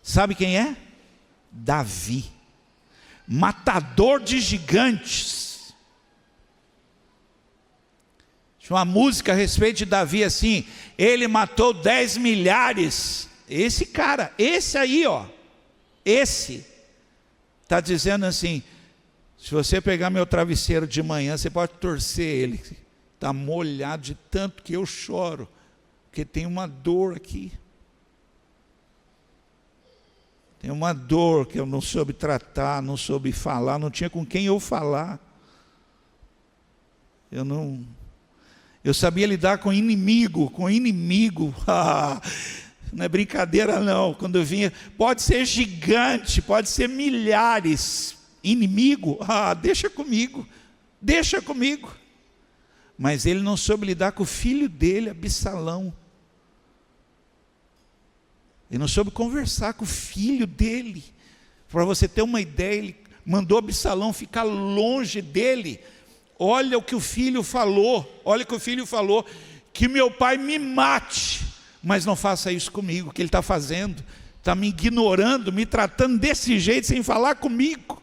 S1: Sabe quem é? Davi, matador de gigantes. Uma música a respeito de Davi assim, ele matou 10 milhares, esse cara, esse aí ó, esse, está dizendo assim, se você pegar meu travesseiro de manhã, você pode torcer ele, está molhado de tanto que eu choro, porque tem uma dor aqui, tem uma dor que eu não soube tratar, não soube falar, não tinha com quem eu falar, eu sabia lidar com inimigo, não é brincadeira não, quando eu vinha, pode ser gigante, pode ser milhares, inimigo, deixa comigo, mas ele não soube lidar com o filho dele, Absalão, ele não soube conversar com o filho dele, para você ter uma ideia, ele mandou Absalão ficar longe dele. Olha o que o filho falou, que meu pai me mate, mas não faça isso comigo. O que ele está fazendo? Está me ignorando, me tratando desse jeito, sem falar comigo.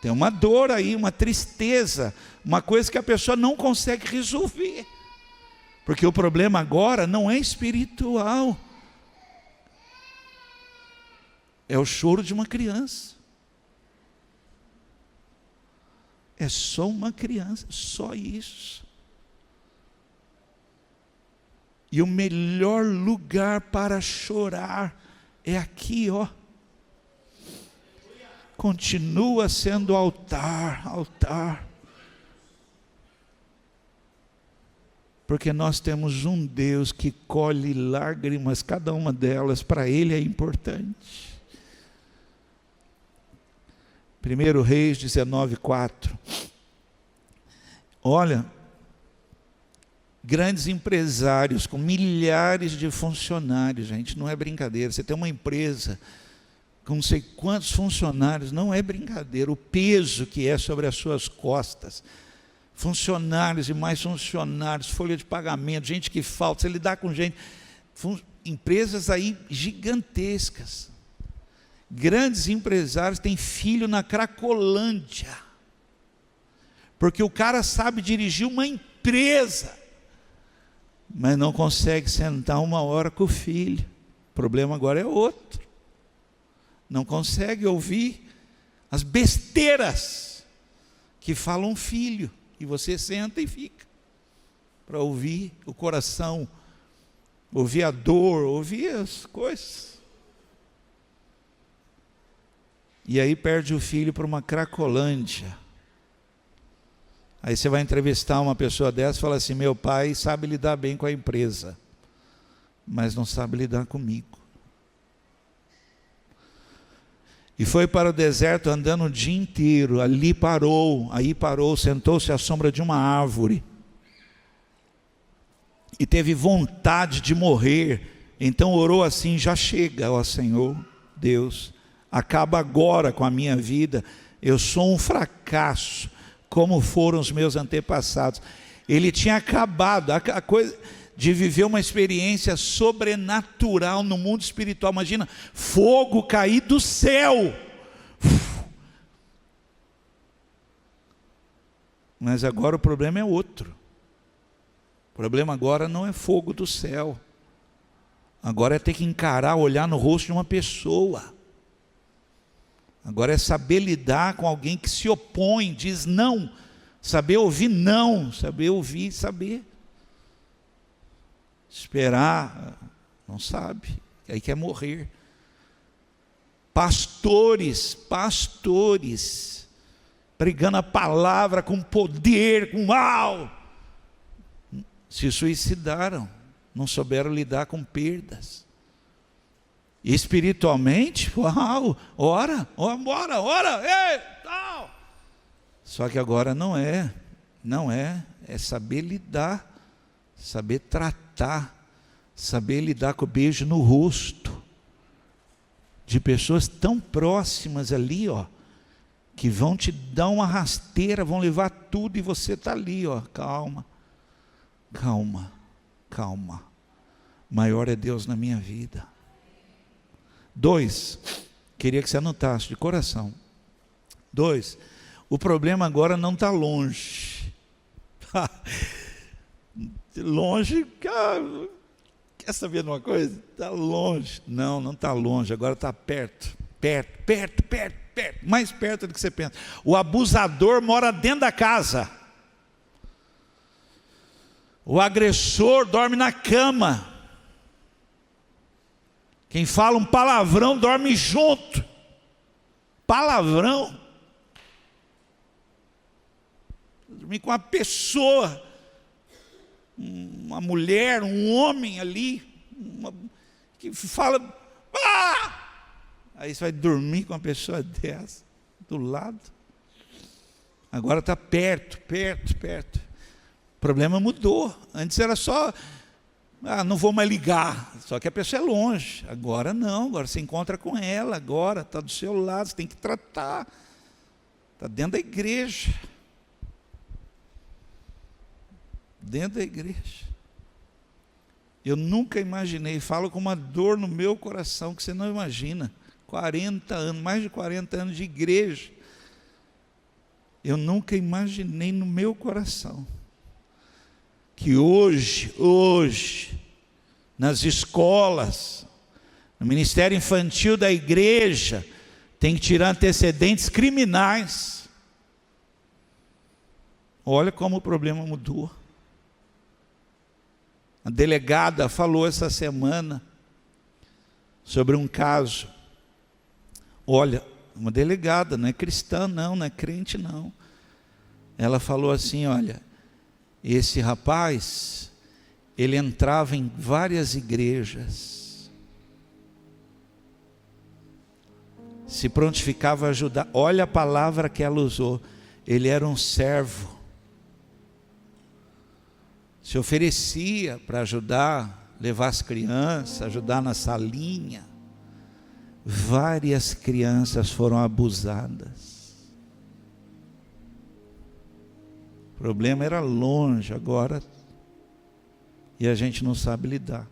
S1: Tem uma dor aí, uma tristeza, uma coisa que a pessoa não consegue resolver, porque o problema agora não é espiritual, é o choro de uma criança. É só uma criança, só isso. E o melhor lugar para chorar é aqui, ó. Continua sendo altar, altar. Porque nós temos um Deus que colhe lágrimas, cada uma delas, para Ele é importante. 1 Reis 19:4. Olha, grandes empresários com milhares de funcionários, gente, não é brincadeira. Você tem uma empresa com não sei quantos funcionários, não é brincadeira, o peso que é sobre as suas costas. Funcionários e mais funcionários, folha de pagamento, gente que falta, você lidar com gente, empresas aí gigantescas. Grandes empresários têm filho na Cracolândia, porque o cara sabe dirigir uma empresa, mas não consegue sentar uma hora com o filho. O problema agora é outro. Não consegue ouvir as besteiras que fala um filho. E você senta e fica para ouvir o coração, ouvir a dor, ouvir as coisas. E aí perde o filho para uma Cracolândia. Aí você vai entrevistar uma pessoa dessa e fala assim: meu pai sabe lidar bem com a empresa, mas não sabe lidar comigo. E foi para o deserto andando o dia inteiro. Aí parou, sentou-se à sombra de uma árvore. E teve vontade de morrer. Então orou assim: já chega, ó Senhor Deus, acaba agora com a minha vida. Eu sou um fracasso, como foram os meus antepassados. Ele tinha acabado a coisa de viver uma experiência sobrenatural no mundo espiritual. Imagina, fogo cair do céu. Mas agora o problema é outro. O problema agora não é fogo do céu. Agora é ter que encarar, olhar no rosto de uma pessoa. Agora é saber lidar com alguém que se opõe, diz não. Saber ouvir não, saber ouvir, saber esperar, não sabe, aí quer morrer. Pastores, pregando a palavra com poder, com mal, se suicidaram, não souberam lidar com perdas. E espiritualmente, uau, ora, ei, tal. Só que agora não é, é saber lidar, saber tratar, saber lidar com o beijo no rosto de pessoas tão próximas ali, ó, que vão te dar uma rasteira, vão levar tudo e você está ali, ó, calma, maior é Deus na minha vida. 2, queria que você anotasse de coração. 2, o problema agora não está longe. Longe, quer saber de uma coisa? Está longe. Não está longe, agora está perto, mais perto do que você pensa. O abusador mora dentro da casa. O agressor dorme na cama. Quem fala um palavrão dorme junto. Palavrão. Dormir com uma pessoa, uma mulher, um homem ali, que fala, aí você vai dormir com uma pessoa dessa, do lado. Agora está perto. O problema mudou. Antes era só, não vou mais ligar, só que a pessoa é longe. Agora não, agora você encontra com ela, agora está do seu lado, você tem que tratar. Está dentro da igreja. Eu nunca imaginei, falo com uma dor no meu coração que você não imagina. 40 anos, mais de 40 anos de igreja. Eu nunca imaginei no meu coração que hoje, nas escolas, no ministério infantil da igreja, tem que tirar antecedentes criminais. Olha como o problema mudou. A delegada falou essa semana sobre um caso. Olha, uma delegada, não é cristã não, não é crente não. Ela falou assim, olha, esse rapaz, ele entrava em várias igrejas, se prontificava a ajudar. Olha a palavra que ela usou, ele era um servo, se oferecia para ajudar, levar as crianças, ajudar na salinha. Várias crianças foram abusadas. O problema era longe agora, e a gente não sabe lidar.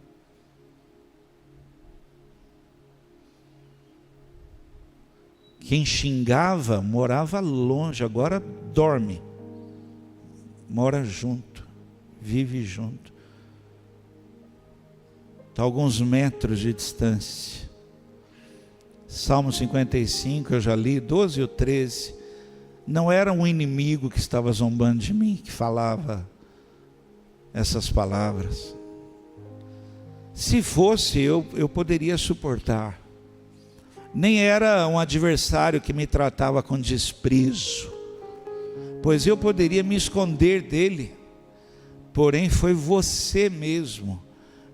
S1: Quem xingava morava longe, agora dorme, mora junto, vive junto, está a alguns metros de distância. Salmo 55, eu já li, 12 ou 13, não era um inimigo que estava zombando de mim, que falava essas palavras. Se fosse, eu poderia suportar. Nem era um adversário que me tratava com desprezo, pois eu poderia me esconder dele. Porém foi você mesmo,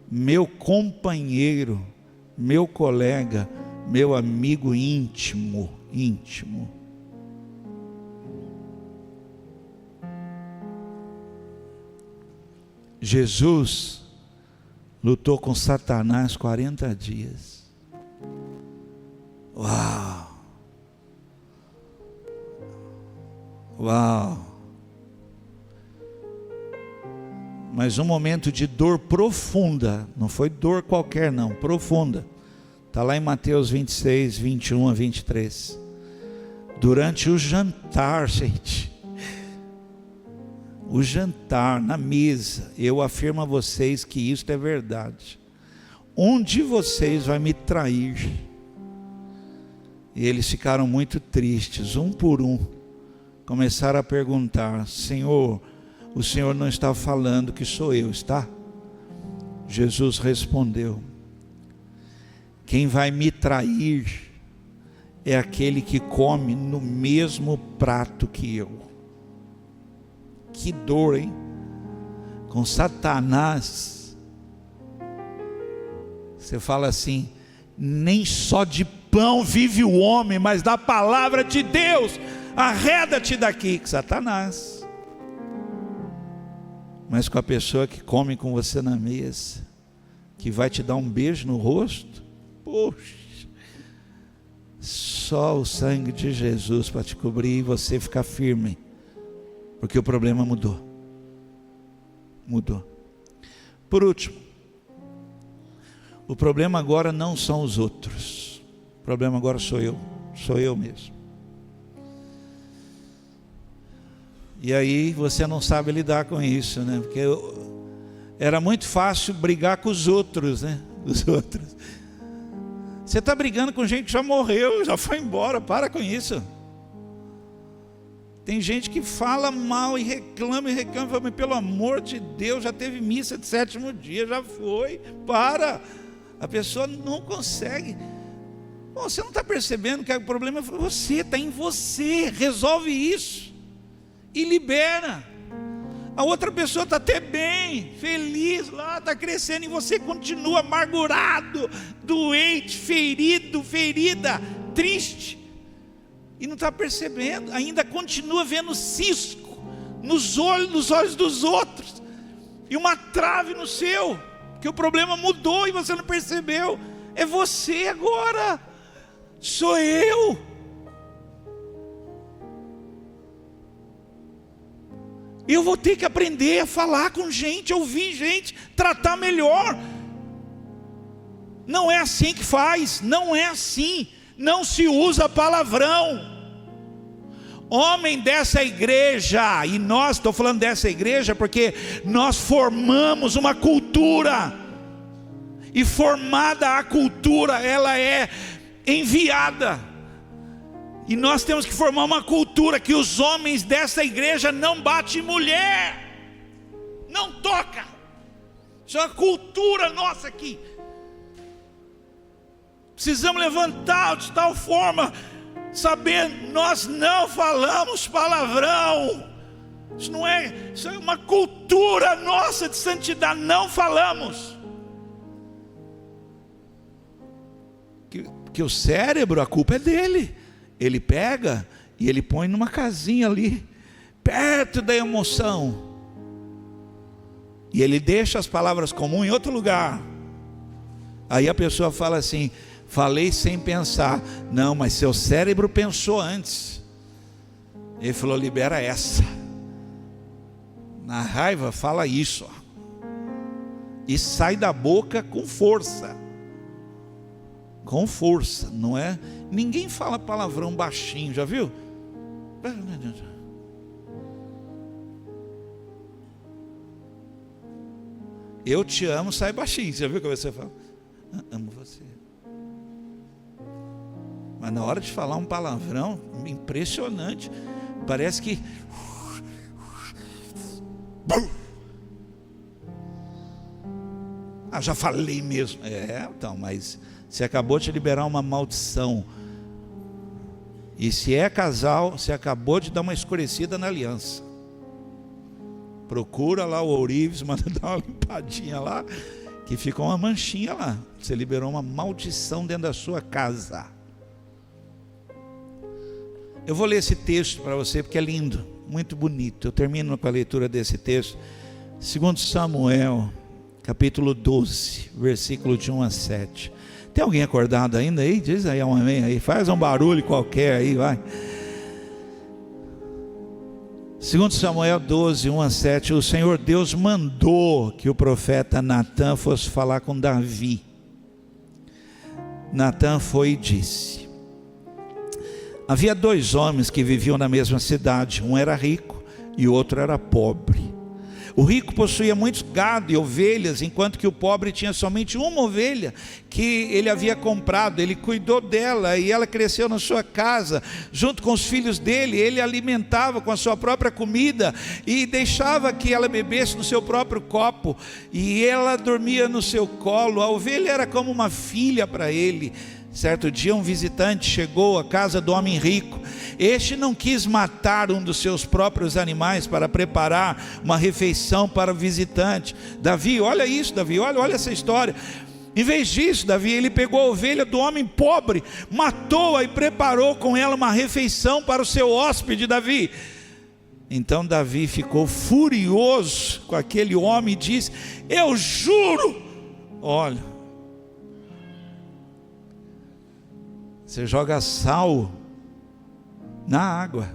S1: meu companheiro, meu colega, meu amigo íntimo. Jesus lutou com Satanás 40 dias. Uau! Uau! Mas um momento de dor profunda, não foi dor qualquer não, profunda. Está lá em Mateus 26, 21 a 23. Durante o jantar, gente, o jantar na mesa, eu afirmo a vocês que isso é verdade. Um de vocês vai me trair. E eles ficaram muito tristes, um por um. Começaram a perguntar: Senhor, o Senhor não está falando que sou eu, está? Jesus respondeu: quem vai me trair é aquele que come no mesmo prato que eu. Que dor, hein? Com Satanás, você fala assim: nem só de pão vive o homem, mas da palavra de Deus. Arreda-te daqui, Satanás. Mas com a pessoa que come com você na mesa, que vai te dar um beijo no rosto, poxa, só o sangue de Jesus para te cobrir e você ficar firme, porque o problema mudou. Por último, o problema agora não são os outros, o problema agora sou eu mesmo. E aí você não sabe lidar com isso, né? Porque era muito fácil brigar com os outros, né? Os outros. Você está brigando com gente que já morreu, já foi embora, para com isso. Tem gente que fala mal e reclama, mas pelo amor de Deus, já teve missa de 7º dia, já foi, para. A pessoa não consegue. Bom, você não está percebendo que o problema é você, está em você, resolve isso e libera. A outra pessoa está até bem, feliz lá, está crescendo, e você continua amargurado, doente, ferido, ferida, triste, e não está percebendo, ainda continua vendo cisco nos olhos dos outros, e uma trave no seu, que o problema mudou e você não percebeu. É você agora, sou eu. Eu vou ter que aprender a falar com gente, ouvir gente, tratar melhor. Não é assim que faz, não é assim, não se usa palavrão. Homem dessa igreja, e nós, estou falando dessa igreja porque nós formamos uma cultura, e formada a cultura, ela é enviada. E nós temos que formar uma cultura que os homens dessa igreja não batem mulher, não toca, Isso é uma cultura nossa aqui. Precisamos levantar de tal forma, saber, nós não falamos palavrão. Isso é uma cultura nossa de santidade, não falamos. Que o cérebro, a culpa é dele. Ele pega e ele põe numa casinha ali, perto da emoção. E ele deixa as palavras comuns em outro lugar. Aí a pessoa fala assim: falei sem pensar. Não, mas seu cérebro pensou antes. Ele falou: libera essa. Na raiva fala isso, e sai da boca com força. Com força, não é? Ninguém fala palavrão baixinho, já viu? Eu te amo, sai baixinho. Já viu como você fala? Amo você. Mas na hora de falar um palavrão, impressionante. Parece que... já falei mesmo. Então, mas você acabou de liberar uma maldição. E se é casal, você acabou de dar uma escurecida na aliança. Procura lá o ourives, manda dar uma limpadinha lá, que ficou uma manchinha lá. Você liberou uma maldição dentro da sua casa. Eu vou ler esse texto para você porque é lindo, muito bonito. Eu termino com a leitura desse texto. 2 Samuel, capítulo 12, versículo de 1 a 7. Tem alguém acordado ainda aí? Diz aí um amém aí. Faz um barulho qualquer aí, vai. 2 Samuel 12, 1 a 7. O Senhor Deus mandou que o profeta Natã fosse falar com Davi. Natã foi e disse: havia 2 homens que viviam na mesma cidade. Um era rico e o outro era pobre. O rico possuía muitos gado e ovelhas, enquanto que o pobre tinha somente uma ovelha que ele havia comprado. Ele cuidou dela e ela cresceu na sua casa, junto com os filhos dele. Ele alimentava com a sua própria comida e deixava que ela bebesse no seu próprio copo, e ela dormia no seu colo. A ovelha era como uma filha para ele. Certo dia um visitante chegou à casa do homem rico. Este não quis matar um dos seus próprios animais para preparar uma refeição para o visitante. Davi, olha isso, Davi, olha essa história. Em vez disso, Davi, ele pegou a ovelha do homem pobre, matou-a e preparou com ela uma refeição para o seu hóspede, Davi. Então Davi ficou furioso com aquele homem e disse: eu juro. Olha, você joga sal na água,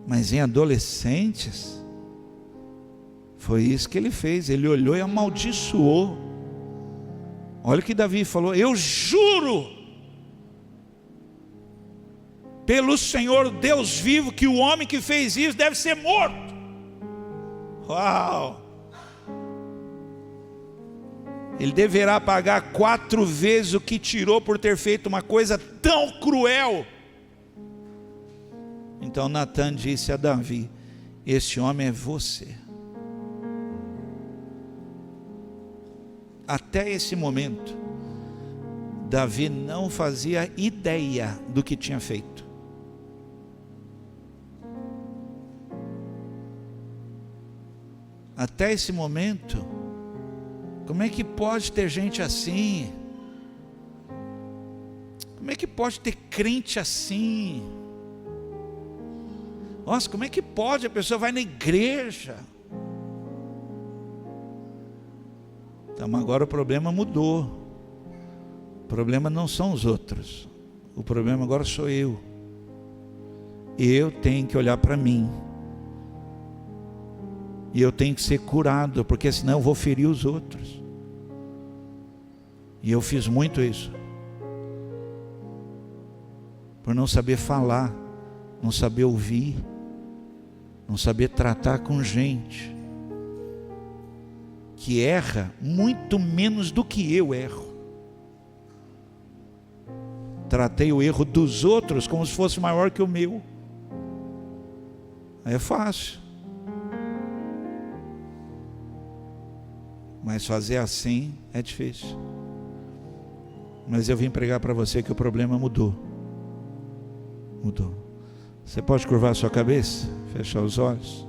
S1: mas em adolescentes, foi isso que ele fez. Ele olhou e amaldiçoou. Olha o que Davi falou: eu juro pelo Senhor Deus vivo que o homem que fez isso deve ser morto. Uau! Ele deverá pagar 4 vezes o que tirou por ter feito uma coisa tão cruel. Então Natã disse a Davi: esse homem é você. Até esse momento, Davi não fazia ideia do que tinha feito. Até esse momento, como é que pode ter gente assim? Como é que pode ter crente assim? Nossa, como é que pode? A pessoa vai na igreja. Então agora o problema mudou. O problema não são os outros. O problema agora sou eu. Eu tenho que olhar para mim. E eu tenho que ser curado, porque senão eu vou ferir os outros. E eu fiz muito isso, por não saber falar, não saber ouvir, não saber tratar com gente que erra muito menos do que eu erro. Tratei o erro dos outros como se fosse maior que o meu. Aí é fácil. Mas fazer assim é difícil. Mas eu vim pregar para você que o problema mudou. Mudou. Você pode curvar a sua cabeça, fechar os olhos.